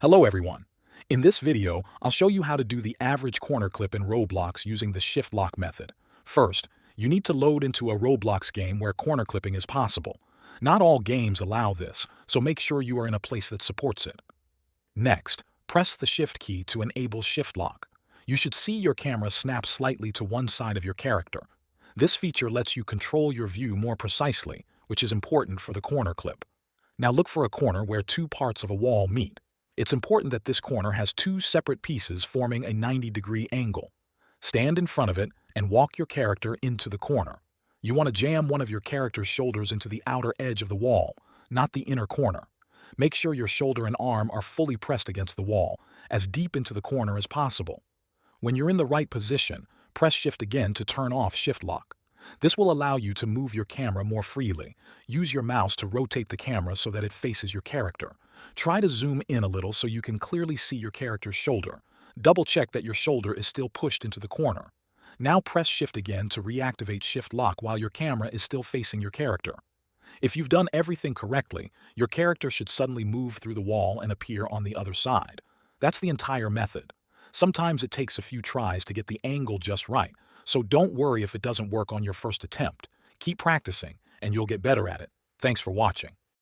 Hello everyone. In this video, I'll show you how to do the average corner clip in Roblox using the shift lock method. First, you need to load into a Roblox game where corner clipping is possible. Not all games allow this, so make sure you are in a place that supports it. Next, press the shift key to enable shift lock. You should see your camera snap slightly to one side of your character. This feature lets you control your view more precisely, which is important for the corner clip. Now look for a corner where two parts of a wall meet. It's important that this corner has two separate pieces forming a 90-degree angle. Stand in front of it and walk your character into the corner. You want to jam one of your character's shoulders into the outer edge of the wall, not the inner corner. Make sure your shoulder and arm are fully pressed against the wall, as deep into the corner as possible. When you're in the right position, press Shift again to turn off shift lock. This will allow you to move your camera more freely. Use your mouse to rotate the camera so that it faces your character. Try to zoom in a little so you can clearly see your character's shoulder. Double check that your shoulder is still pushed into the corner. Now press Shift again to reactivate shift lock while your camera is still facing your character. If you've done everything correctly, your character should suddenly move through the wall and appear on the other side. That's the entire method. Sometimes it takes a few tries to get the angle just right, so don't worry if it doesn't work on your first attempt. Keep practicing, and you'll get better at it. Thanks for watching.